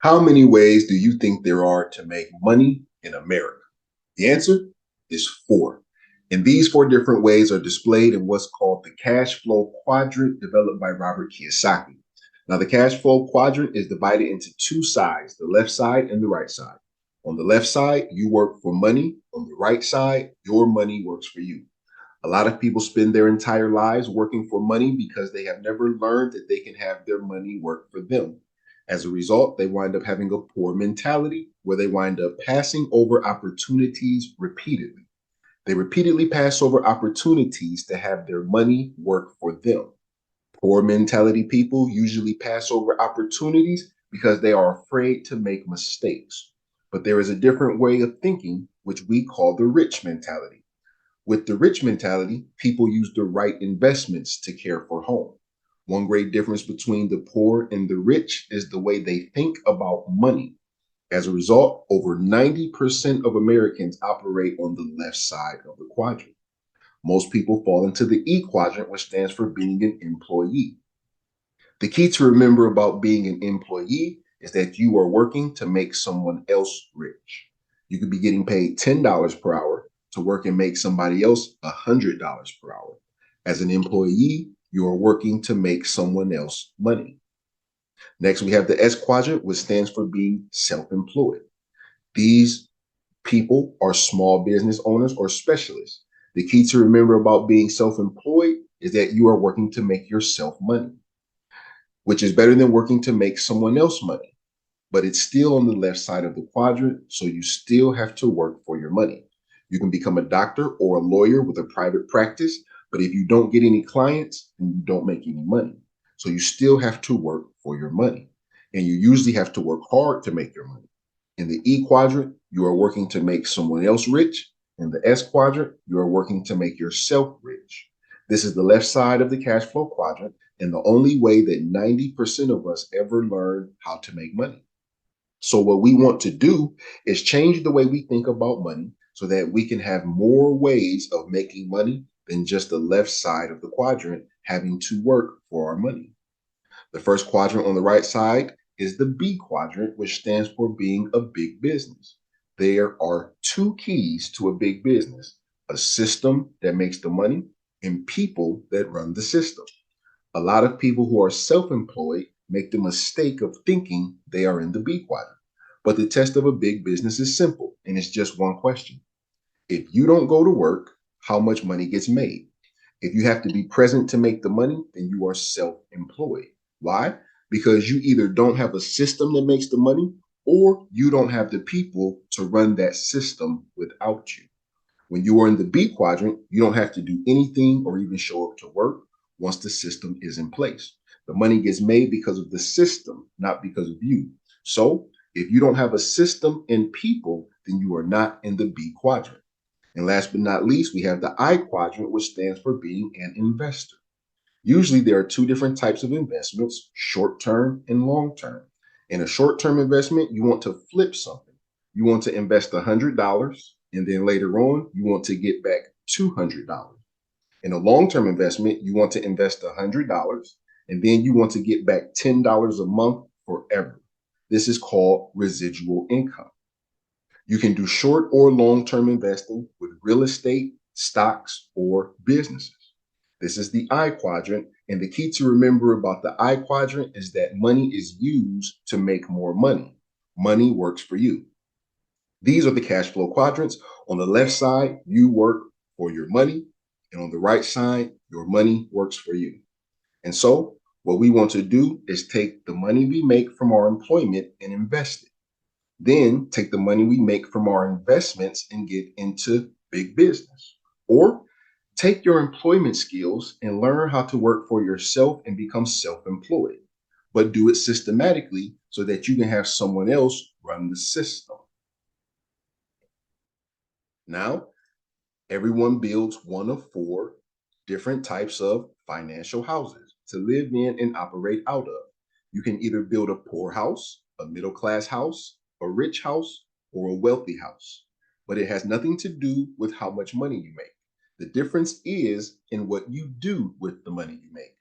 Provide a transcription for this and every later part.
How many ways do you think there are to make money in America? The answer is four. And these four different ways are displayed in what's called the cash flow quadrant developed by Robert Kiyosaki. Now, the cash flow quadrant is divided into two sides, the left side and the right side. On the left side, you work for money. On the right side, your money works for you. A lot of people spend their entire lives working for money because they have never learned that they can have their money work for them. As a result, they wind up having a poor mentality where they wind up passing over opportunities repeatedly. They repeatedly pass over opportunities to have their money work for them. Poor mentality people usually pass over opportunities because they are afraid to make mistakes. But there is a different way of thinking, which we call the rich mentality. With the rich mentality, people use the right investments to care for home. One great difference between the poor and the rich is the way they think about money. As a result, over 90% of Americans operate on the left side of the quadrant. Most people fall into the E quadrant, which stands for being an employee. The key to remember about being an employee is that you are working to make someone else rich. You could be getting paid $10 per hour to work and make somebody else $100 per hour. As an employee, you are working to make someone else money. Next, we have the S quadrant, which stands for being self-employed. These people are small business owners or specialists. The key to remember about being self-employed is that you are working to make yourself money, which is better than working to make someone else money. But it's still on the left side of the quadrant, so you still have to work for your money. You can become a doctor or a lawyer with a private practice, but if you don't get any clients, then you don't make any money. So you still have to work for your money. And you usually have to work hard to make your money. In the E quadrant, you are working to make someone else rich. In the S quadrant, you are working to make yourself rich. This is the left side of the cash flow quadrant, and the only way that 90% of us ever learn how to make money. So, what we want to do is change the way we think about money so that we can have more ways of making money than just the left side of the quadrant having to work for our money. The first quadrant on the right side is the B quadrant, which stands for being a big business. There are two keys to a big business: a system that makes the money and people that run the system. A lot of people who are self employed make the mistake of thinking they are in the B quadrant. But the test of a big business is simple, and it's just one question. If you don't go to work, how much money gets made? If you have to be present to make the money, then you are self employed. Why? Because you either don't have a system that makes the money or you don't have the people to run that system without you. When you are in the B quadrant, you don't have to do anything or even show up to work once the system is in place. The money gets made because of the system, not because of you. So if you don't have a system and people, then you are not in the B quadrant. And last but not least, we have the I quadrant, which stands for being an investor. Usually there are two different types of investments, short term and long term. In a short term investment, you want to flip something. You want to invest $100 and then later on, you want to get back $200. In a long term investment, you want to invest $100 and then you want to get back $10 a month forever. This is called residual income. You can do short or long term investing with real estate, stocks, or businesses. This is the I quadrant. And the key to remember about the I quadrant is that money is used to make more money. Money works for you. These are the cash flow quadrants. On the left side, you work for your money. And on the right side, your money works for you. And so, what we want to do is take the money we make from our employment and invest it. Then take the money we make from our investments and get into big business. Or take your employment skills and learn how to work for yourself and become self employed, but do it systematically so that you can have someone else run the system. Now, everyone builds one of four different types of financial houses to live in and operate out of. You can either build a poor house, a middle class house, a rich house, or a wealthy house. But it has nothing to do with how much money you make. The difference is in what you do with the money you make.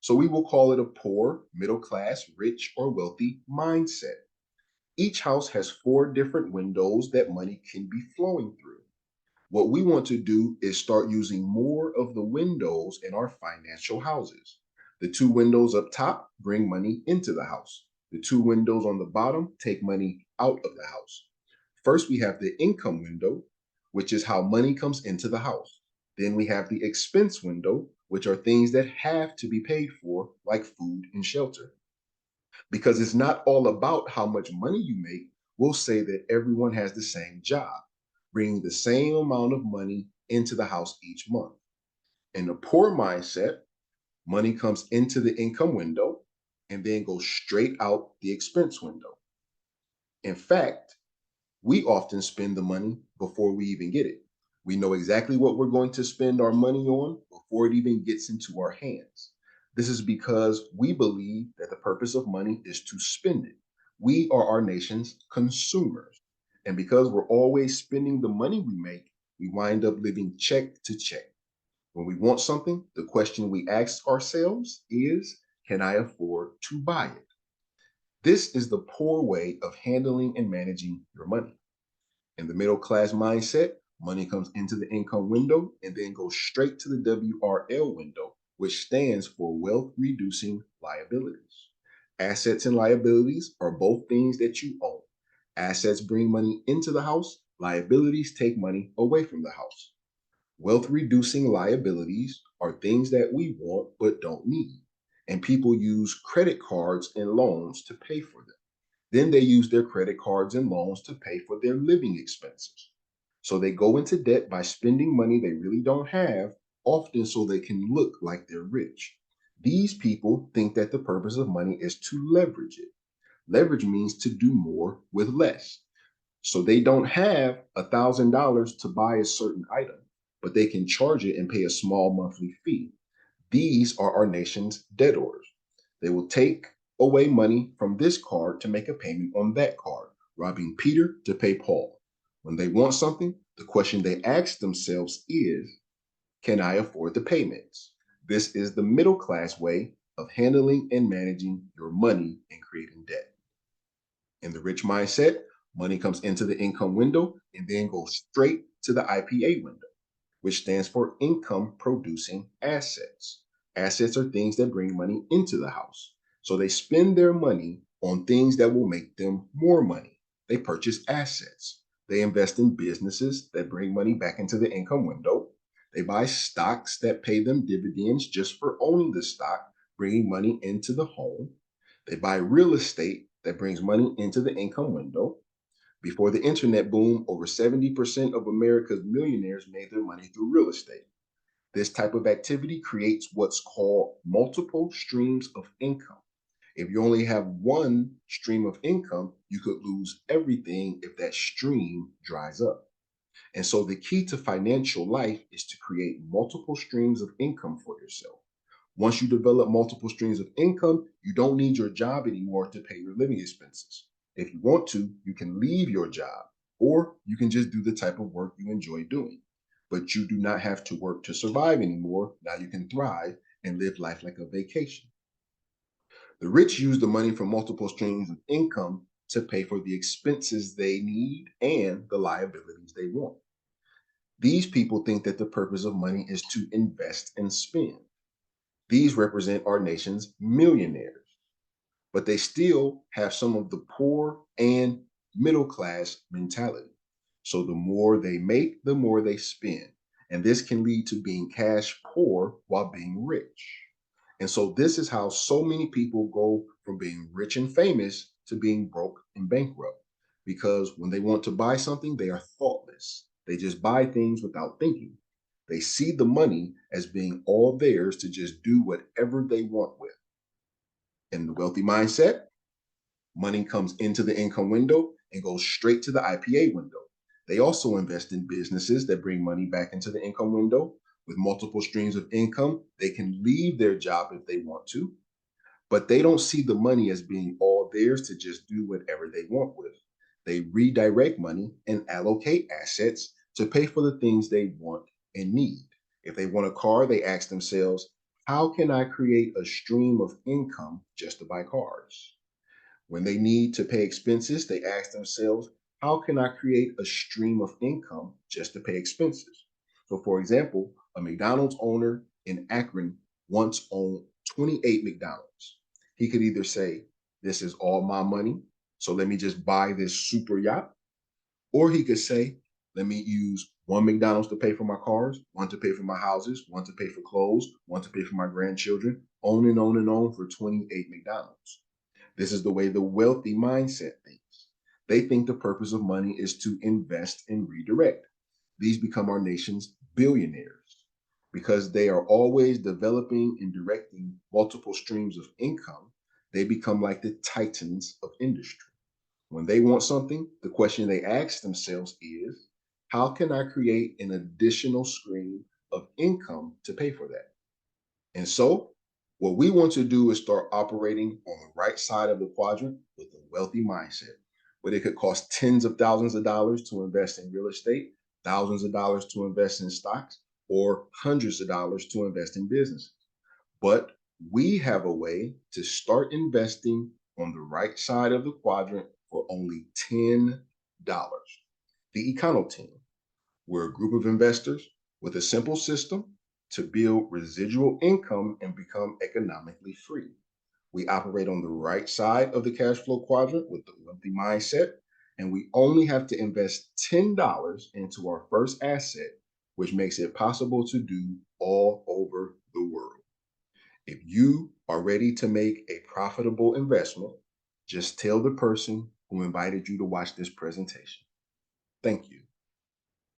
So we will call it a poor, middle class, rich, or wealthy mindset. Each house has 4 different windows that money can be flowing through. What we want to do is start using more of the windows in our financial houses. The 2 windows up top bring money into the house. The 2 windows on the bottom take money out of the house. First, we have the income window, which is how money comes into the house. Then we have the expense window, which are things that have to be paid for, like food and shelter. Because it's not all about how much money you make, we'll say that everyone has the same job, bringing the same amount of money into the house each month. In the poor mindset, money comes into the income window and then goes straight out the expense window. In fact, we often spend the money before we even get it. We know exactly what we're going to spend our money on before it even gets into our hands. This is because we believe that the purpose of money is to spend it. We are our nation's consumers. And because we're always spending the money we make, we wind up living check to check. When we want something, the question we ask ourselves is, can I afford to buy it? This is the poor way of handling and managing your money. In the middle class mindset, money comes into the income window and then goes straight to the WRL window, which stands for wealth reducing liabilities. Assets and liabilities are both things that you own. Assets bring money into the house, liabilities take money away from the house. Wealth reducing liabilities are things that we want but don't need, and people use credit cards and loans to pay for them. Then they use their credit cards and loans to pay for their living expenses. So they go into debt by spending money they really don't have, often so they can look like they're rich. These people think that the purpose of money is to leverage it. Leverage means to do more with less. So they don't have $1,000 to buy a certain item, but they can charge it and pay a small monthly fee. These are our nation's debtors. They will take away money from this card to make a payment on that card, robbing Peter to pay Paul. When they want something, the question they ask themselves is, can I afford the payments? This is the middle class way of handling and managing your money and creating debt. In the rich mindset, money comes into the income window and then goes straight to the IPA window, which stands for income producing assets. Assets are things that bring money into the house. So they spend their money on things that will make them more money. They purchase assets. They invest in businesses that bring money back into the income window. They buy stocks that pay them dividends just for owning the stock, bringing money into the home. They buy real estate that brings money into the income window. Before the internet boom, over 70% of America's millionaires made their money through real estate. This type of activity creates what's called multiple streams of income. If you only have one stream of income, you could lose everything if that stream dries up. And so the key to financial life is to create multiple streams of income for yourself. Once you develop multiple streams of income, you don't need your job anymore to pay your living expenses. If you want to, you can leave your job, or you can just do the type of work you enjoy doing. But you do not have to work to survive anymore. Now you can thrive and live life like a vacation. The rich use the money from multiple streams of income to pay for the expenses they need and the liabilities they want. These people think that the purpose of money is to invest and spend. These represent our nation's millionaires, but they still have some of the poor and middle class mentality. So the more they make, the more they spend. And this can lead to being cash poor while being rich. And so this is how so many people go from being rich and famous to being broke and bankrupt. Because when they want to buy something, they are thoughtless. They just buy things without thinking. They see the money as being all theirs to just do whatever they want with. In the wealthy mindset, money comes into the income window and goes straight to the IPA window. They also invest in businesses that bring money back into the income window. With multiple streams of income, they can leave their job if they want to, but they don't see the money as being all theirs to just do whatever they want with. They redirect money and allocate assets to pay for the things they want and need. If they want a car, they ask themselves, how can I create a stream of income just to buy cars? When they need to pay expenses, they ask themselves, how can I create a stream of income just to pay expenses? So, for example, a McDonald's owner in Akron once owned 28 McDonald's. He could either say, this is all my money, so let me just buy this super yacht. Or he could say, let me use one McDonald's to pay for my cars, one to pay for my houses, one to pay for clothes, one to pay for my grandchildren, on and on and on for 28 McDonald's. This is the way the wealthy mindset thinks. They think the purpose of money is to invest and redirect. These become our nation's billionaires because they are always developing and directing multiple streams of income. They become like the titans of industry. When they want something, the question they ask themselves is, how can I create an additional stream of income to pay for that? And so, what we want to do is start operating on the right side of the quadrant with a wealthy mindset, where it could cost tens of thousands of dollars to invest in real estate, thousands of dollars to invest in stocks, or hundreds of dollars to invest in businesses. But we have a way to start investing on the right side of the quadrant for only $10. The EconoTeam. We're a group of investors with a simple system to build residual income and become economically free. We operate on the right side of the cash flow quadrant with the wealthy mindset, and we only have to invest $10 into our first asset, which makes it possible to do all over the world. If you are ready to make a profitable investment, just tell the person who invited you to watch this presentation. Thank you.